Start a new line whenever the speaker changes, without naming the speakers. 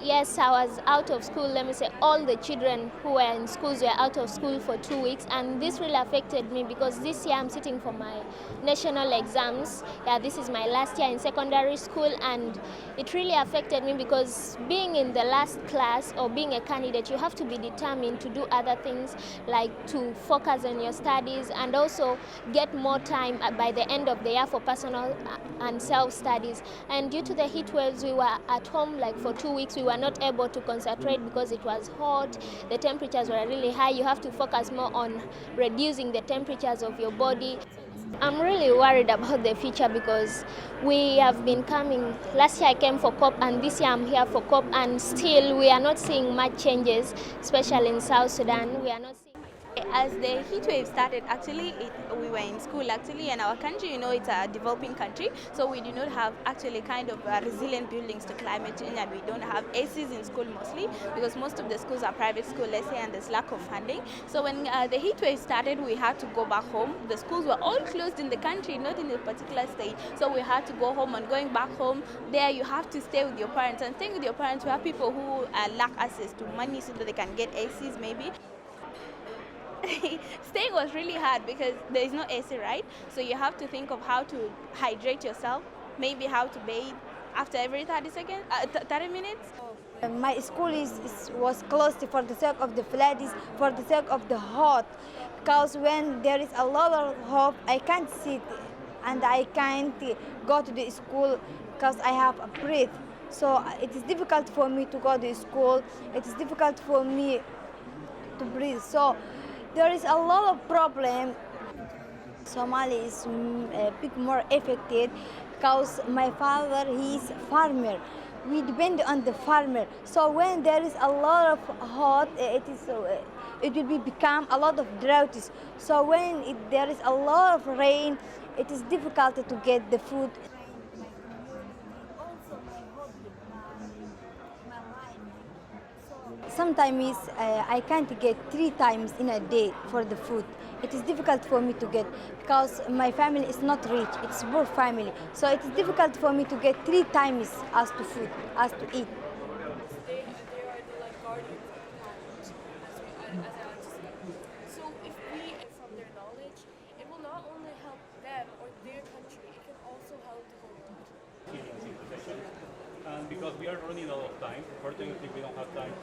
Yes, I was out of school. Let me say all the children who were in schools were out of school for 2 weeks, and this really affected me because this year I'm sitting for my national exams. Yeah, this is my last year in secondary school, and it really affected me because being in the last class or being a candidate, you have to be determined to do other things like to focus on your studies and also get more time by the end of the year for personal and self-studies. And due to the heat waves, we were at home like for 2 weeks. We were not able to concentrate because it was hot, the temperatures were really high. You have to focus more on reducing the temperatures of your body. I'm really worried about the future because we have been coming. Last year I came for COP and this year I'm here for COP, and still we are not seeing much changes, especially in South Sudan. We are not seeing.
As the heat wave started, actually, we were in school actually, and our country, it's a developing country, so we do not have actually kind of resilient buildings to climate change, and we don't have ACs in school mostly because most of the schools are private school, let's say, and there's lack of funding. So when the heat wave started, we had to go back home. The schools were all closed in the country, not in a particular state, so we had to go home. And going back home, there you have to stay with your parents, and staying with your parents, we have people who lack access to money so that they can get ACs maybe. Staying was really hard because there is no AC, right? So you have to think of how to hydrate yourself, maybe how to bathe after every 30 minutes.
My school was closed for the sake of the floods, for the sake of the hot. Because when there is a lot of hot, I can't sit and I can't go to the school because I have a breath. So it is difficult for me to go to school. It is difficult for me to breathe. So there is a lot of problem. Somali is a bit more affected because my father, he's a farmer. We depend on the farmer. So when there is a lot of hot, it will become a lot of droughts. So when there is a lot of rain, it is difficult to get the food. Sometimes I can't get 3 times in a day for the food. It is difficult for me to get because my family is not rich, it's poor family. So it is difficult for me to get 3 times as to food, as to eat.
They are the guardians of the planet, as I understand. So if we, from their knowledge, it will not only help them or their country, it can also help the whole world.
Because we are running out of time, unfortunately we don't have time.